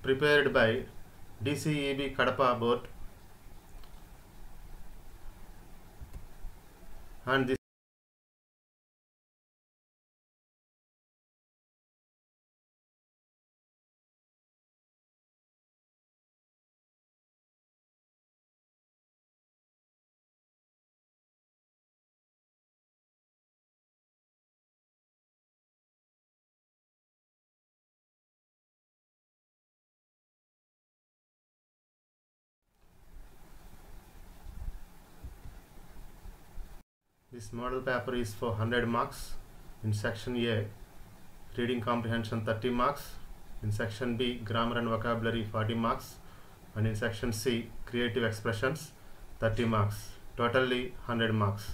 prepared by DCEB Kadapa board, and this model paper is for 100 marks. In section A, reading comprehension 30 marks. In section B, grammar and vocabulary 40 marks. And in section C, creative expressions 30 marks. Totally 100 marks.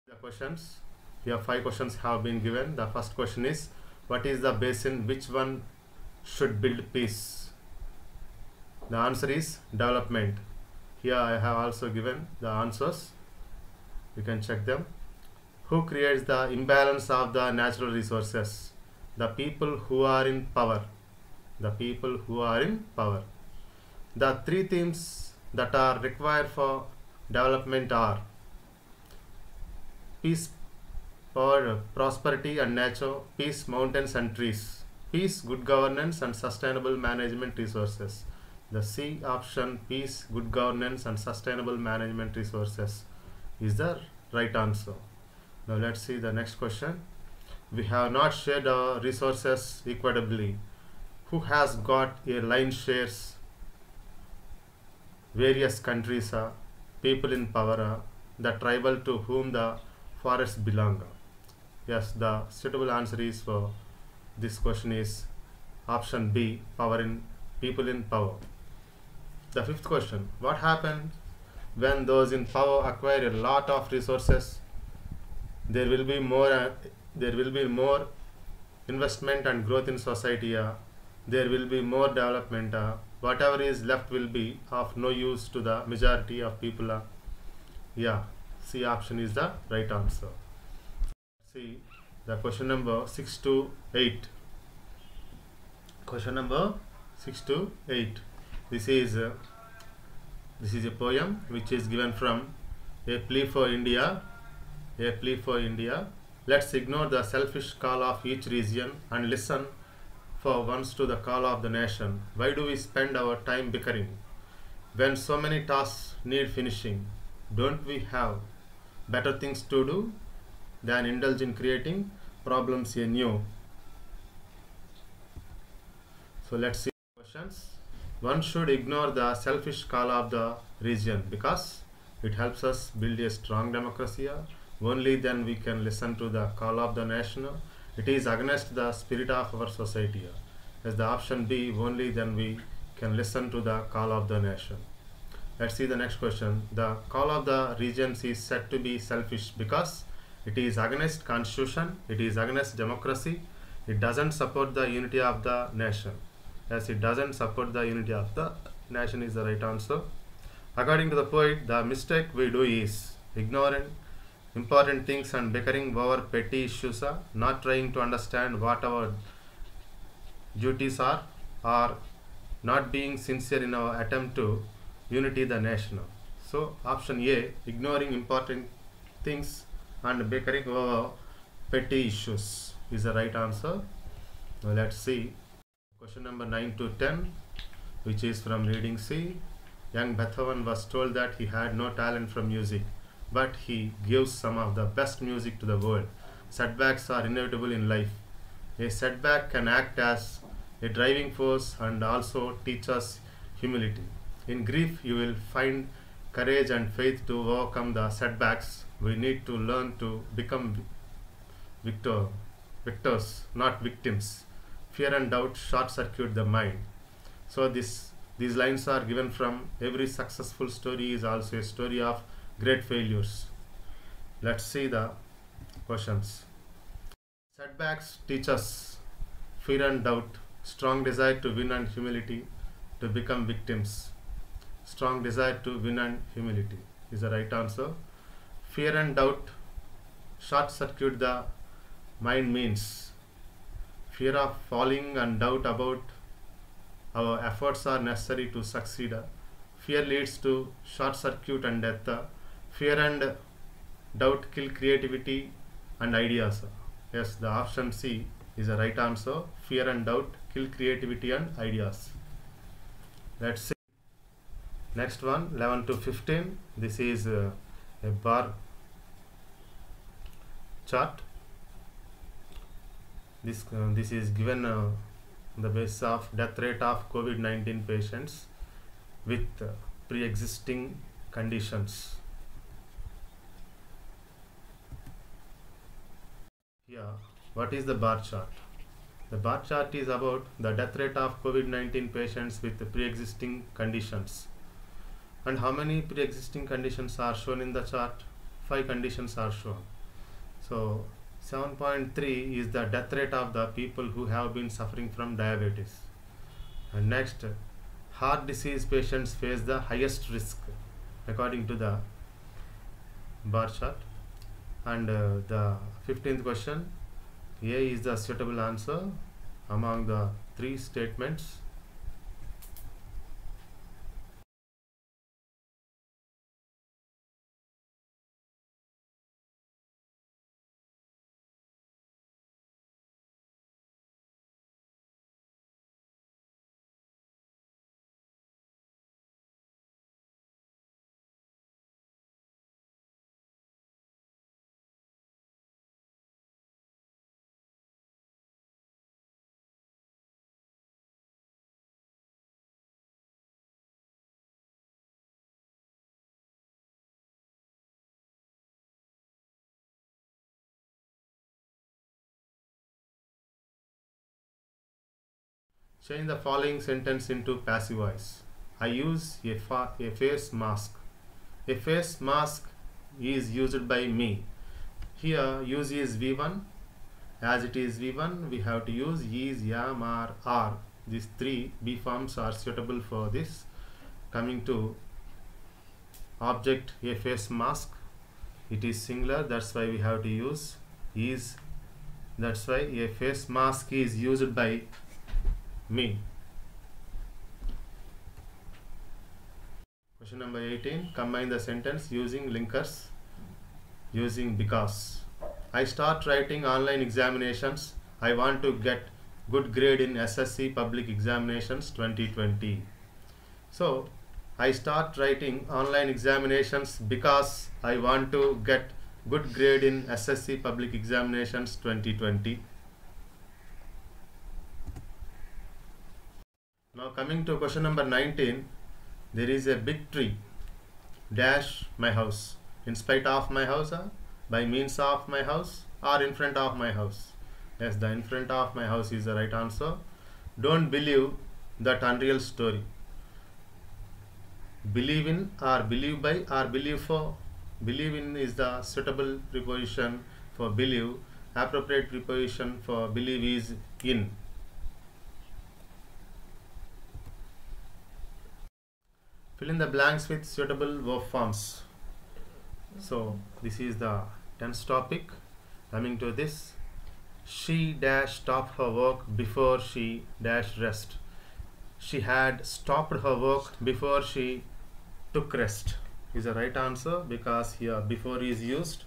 The questions, here 5 questions have been given. The first question is, what is the basin? Which one should build peace? The answer is development. Here I have also given the answers. You can check them. Who creates the imbalance of the natural resources? The people who are in power. The people who are in power. The 3 themes that are required for development are peace, power, prosperity and nature, peace, mountains and trees, peace, good governance and sustainable management resources. The C option, peace, good governance and sustainable management resources, is the right answer. Now let's see the next question. We have not shared our resources equitably. Who has got a line shares? Various countries are, people in power are, the tribal to whom the forests belong. Yes, the suitable answer is for this question is option B, people in power. The 5th question, what happens when those in power acquire a lot of resources? There will be more investment and growth in society. There will be more development. Whatever is left will be of no use to the majority of people. Yeah, C option is the right answer. See the question number 6 to 8. Question number 6 to 8. This is a poem which is given from A Plea for India. A Plea for India. Let's ignore the selfish call of each region and listen for once to the call of the nation. Why do we spend our time bickering when so many tasks need finishing? Don't we have better things to do than indulge in creating problems anew? So let's see the questions. One should ignore the selfish call of the region because it helps us build a strong democracy. Only then we can listen to the call of the nation. It is against the spirit of our society. As the option B, only then we can listen to the call of the nation. Let's see the next question. The call of the regions is said to be selfish because it is against constitution, it is against democracy, it doesn't support the unity of the nation. As it doesn't support the unity of the nation is the right answer. According to the poet, the mistake we do is ignoring important things and bickering over petty issues, not trying to understand what our duties are, or not being sincere in our attempt to unity the nation. So option A, ignoring important things and bickering over petty issues, is the right answer. Now let's see question number 9 to 10. which is from reading C. Young Beethoven was told that he had no talent for music, but he gives some of the best music to the world. Setbacks are inevitable in life. A setback can act as a driving force and also teach us humility. In grief, you will find courage and faith to overcome the setbacks. We need to learn to become victors, not victims. Fear and doubt short circuit the mind. So these lines are given from every successful story is also a story of great failures. Let's see the questions. Setbacks teach us fear and doubt, strong desire to win and humility to become victims. Strong desire to win and humility is the right answer. Fear and doubt short circuit the mind means fear of falling and doubt about our efforts are necessary to succeed. Fear leads to short circuit and death. Fear and doubt kill creativity and ideas. Yes, the option C is the right answer. Fear and doubt kill creativity and ideas. Let's see. Next one, 11 to 15. This is a bar chart. This is given the basis of death rate of COVID-19 patients with pre-existing conditions. Here, what is the bar chart? The bar chart is about the death rate of COVID-19 patients with pre-existing conditions. And how many pre-existing conditions are shown in the chart? 5 conditions are shown. So 7.3 is the death rate of the people who have been suffering from diabetes. And next, heart disease patients face the highest risk according to the bar chart. And the 15th question, A is the suitable answer among the 3 statements. Change the following sentence into passive voice. I use a face mask. A face mask is used by me. Here use is V1. As it is V1, we have to use is, am, are. These 3 B forms are suitable for this. Coming to object a face mask, it is singular, that's why we have to use is. That's why a face mask is used by me. Question number 18. Combine the sentence using linkers using because. I start writing online examinations. I want to get good grade in SSC public examinations 2020. So I start writing online examinations because I want to get good grade in SSC public examinations 2020. Now coming to question number 19, there is a big tree, dash my house, in spite of my house, by means of my house, or in front of my house. Yes, the in front of my house is the right answer. Don't believe that unreal story. Believe in or believe by or believe for. Believe in is the suitable preposition for believe. Appropriate preposition for believe is in. Fill in the blanks with suitable verb forms. So this is the tense topic. Coming to this, she dash stopped her work before she dash rest. She had stopped her work before she took rest is the right answer, because here before is used,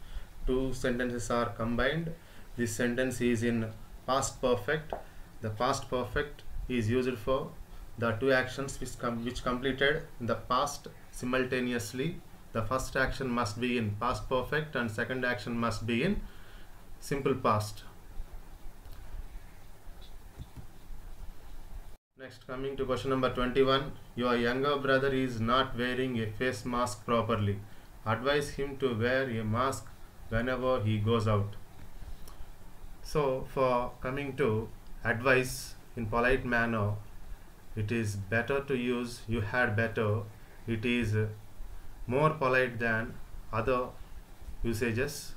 2 sentences are combined. This sentence is in past perfect. The past perfect is used for the two actions which completed in the past simultaneously. The first action must be in past perfect and second action must be in simple past. Next, coming to question number 21. Your younger brother is not wearing a face mask properly. Advise him to wear a mask whenever he goes out. So, for coming to advice in polite manner, it is better to use you had better. It is more polite than other usages.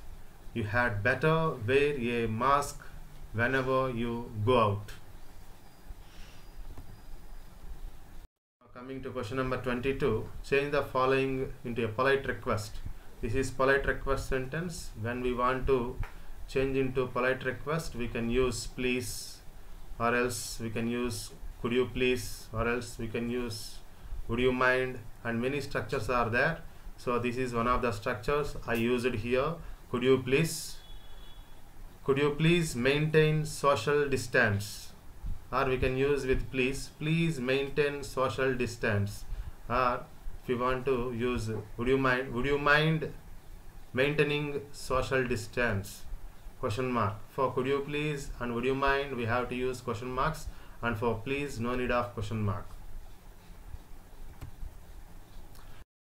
You had better wear a mask whenever you go out. Coming to question number 22, change the following into a polite request. This is polite request sentence. When we want to change into polite request, we can use please, or else we can use could you please, or else we can use would you mind, and many structures are there. So this is one of the structures I used here. Could you please maintain social distance, or we can use with please maintain social distance, or if you want to use would you mind maintaining social distance, question mark. For could you please and would you mind we have to use question marks, and for please no need of question mark.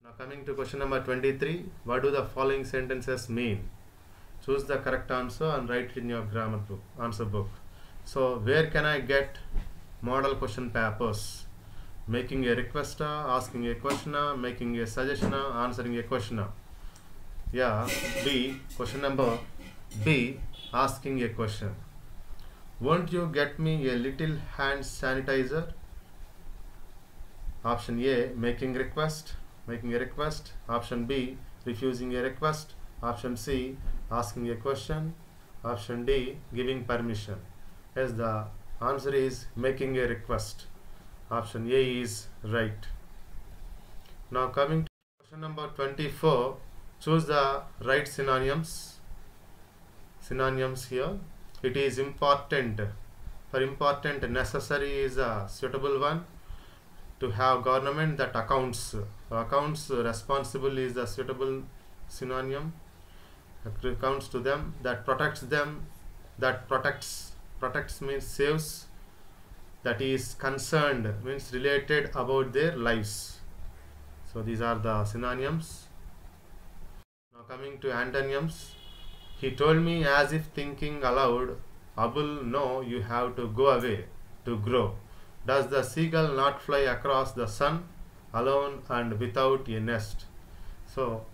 Now coming to question number 23, what do the following sentences mean? Choose the correct answer and write it in your grammar book, answer book. So where can I get model question papers? Making a requester, asking a questioner, making a suggestioner, answering a questioner. Yeah, B, question number B, asking a question. Won't you get me a little hand sanitizer? Option A, making a request. Option B, refusing a request. Option C, asking a question. Option D, giving permission. Yes, the answer is making a request. Option A is right. Now coming to question number 24, choose the right synonyms. Synonyms here. It is important. For important, necessary is a suitable one. To have government that accounts responsible is a suitable synonym. Accounts to them, that protects them, that protects means saves, that is concerned means related about their lives. So these are the synonyms. Now coming to antonyms. He told me as if thinking aloud, Abul, no, you have to go away to grow. Does the seagull not fly across the sun alone and without a nest? So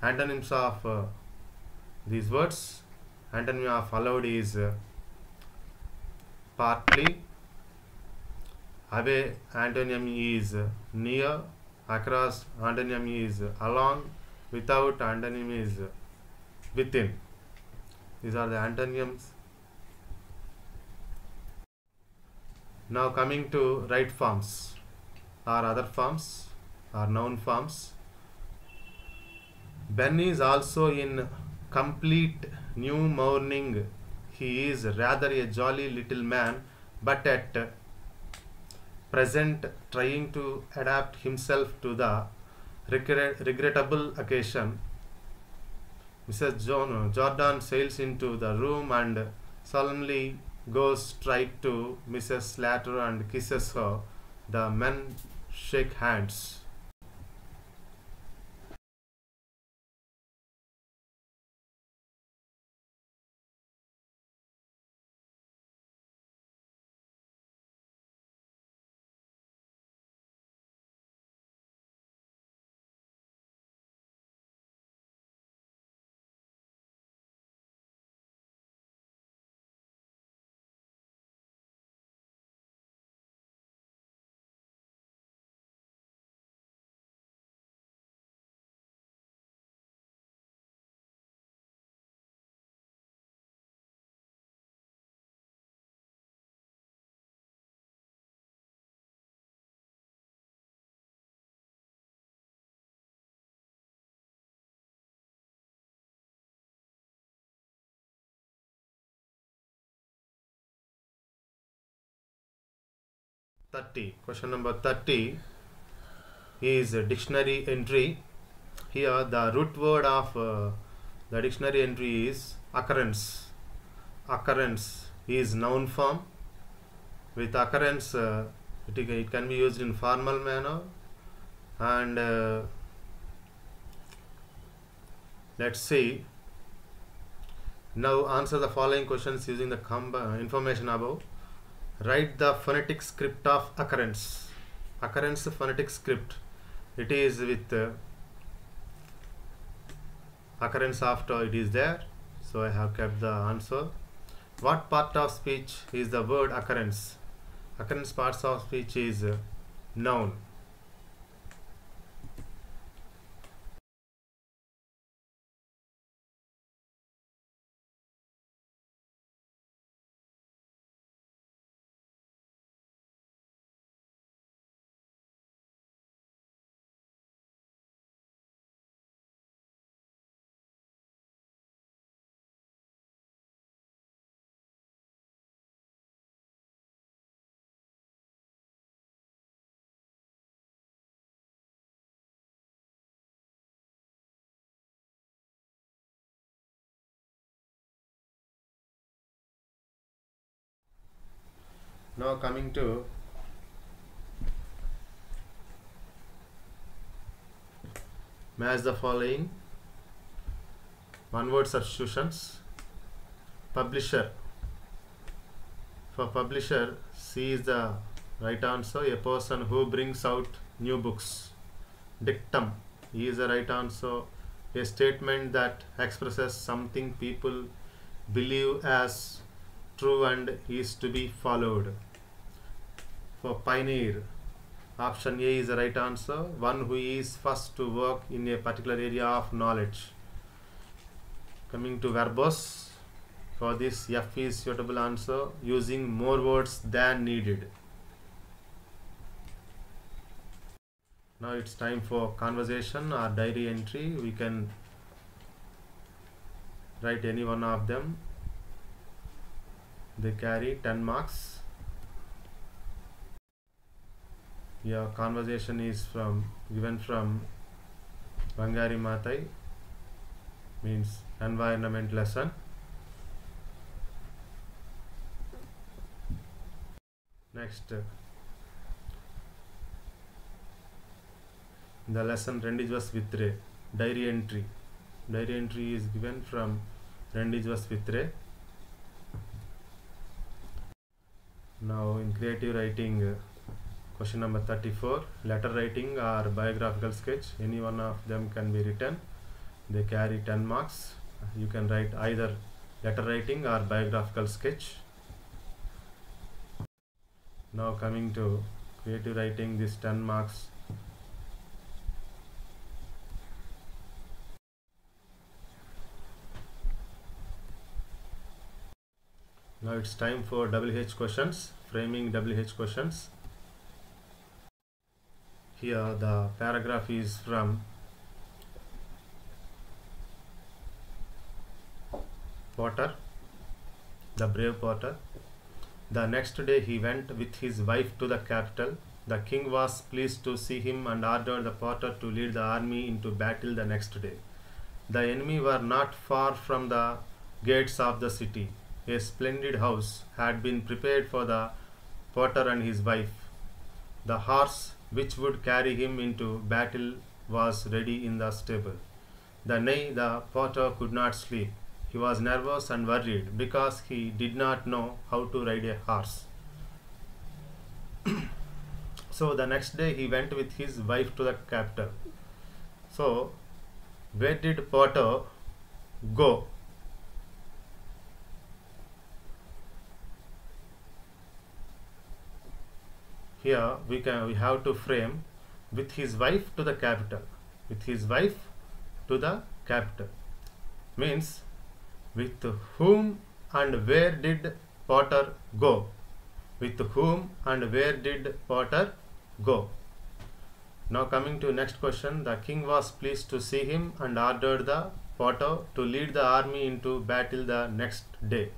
antonyms of these words. Antonym of allowed is partly. Away antonym is near. Across antonym is along. Without antonym is within. These are the antonyms. Now coming to right forms or other forms or noun forms. Ben is also in complete new mourning. He is rather a jolly little man, but at present trying to adapt himself to the regrettable occasion. Mrs. Jordan sails into the room and solemnly goes straight to Mrs. Slater and kisses her. The men shake hands. 30. Question number 30 is a dictionary entry. Here the root word of the dictionary entry is occurrence. Occurrence is noun form. With occurrence, it can be used in formal manner, and let's see. Now answer the following questions using the information above. Write the phonetic script of occurrence. Occurrence phonetic script. It is with occurrence after it is there. So I have kept the answer. What part of speech is the word occurrence? Occurrence parts of speech is noun. Now coming to match the following. One word substitutions. Publisher. For publisher, C is the right answer. A person who brings out new books. Dictum, E is the right answer. A statement that expresses something people believe as true and is to be followed. For pioneer, option A is the right answer. One who is first to work in a particular area of knowledge. Coming to verbose, for this F is suitable answer, using more words than needed. Now it's time for conversation or diary entry. We can write any one of them. They carry 10 marks. Your conversation is given from Bangari Matai, means environment lesson. Next, the lesson Rendezvous Vitre, diary entry. Diary entry is given from Rendezvous Vitre. Now in creative writing, question number 34, letter writing or biographical sketch, any one of them can be written. They carry 10 marks. You can write either letter writing or biographical sketch. Now coming to creative writing, this 10 marks. Now it's time for WH questions, framing WH questions. Here the paragraph is from Potter, the brave Potter. The next day he went with his wife to the capital. The king was pleased to see him and ordered the Potter to lead the army into battle the next day. The enemy were not far from the gates of the city. A splendid house had been prepared for the Potter and his wife. The horse which would carry him into battle was ready in the stable. The Potter could not sleep. He was nervous and worried because he did not know how to ride a horse. So the next day he went with his wife to the capital. So where did Potter go? Here we have to frame with his wife to the capital. With his wife to the capital means with whom and where did Potter go? With whom and where did Potter go? Now coming to next question, the king was pleased to see him and ordered the Potter to lead the army into battle the next day.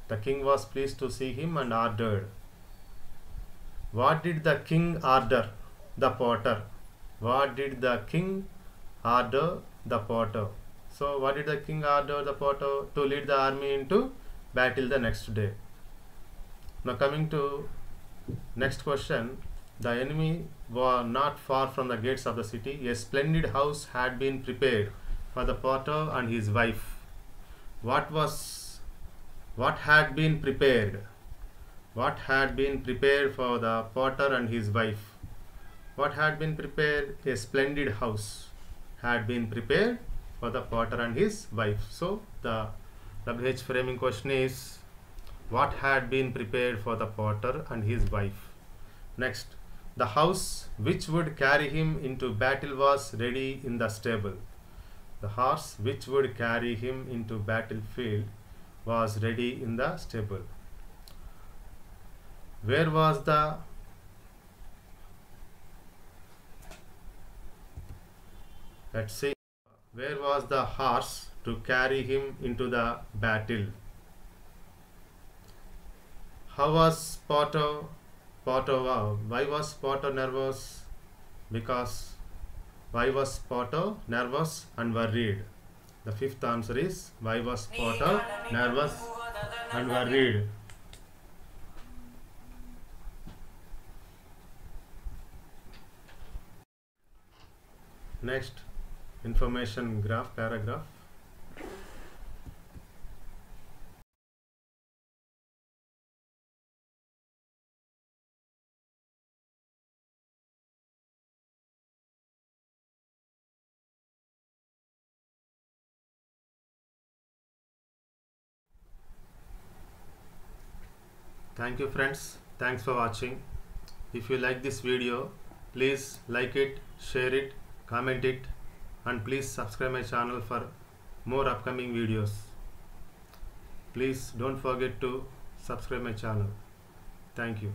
The king was pleased to see him and ordered. What did the king order the potter? What did the king order the potter? So what did the king order the potter? To lead the army into battle the next day. Now coming to next question. The enemy were not far from the gates of the city. A splendid house had been prepared for the potter and his wife. What had been prepared? What had been prepared for the potter and his wife? What had been prepared? A splendid house had been prepared for the potter and his wife. So the WH framing question is, what had been prepared for the potter and his wife? Next, the house which would carry him into battle was ready in the stable. The horse which would carry him into battlefield was ready in the stable. Where was the Let's see. Where was the horse to carry him into the battle? How was Potter? Why was Potter nervous? Because why was Potter nervous and worried? The fifth answer is, why was Potter nervous and worried? Next, information graph paragraph. Thank you friends. Thanks for watching. If you like this video, please like it, share it, comment it, and please subscribe my channel for more upcoming videos. Please don't forget to subscribe my channel. Thank you.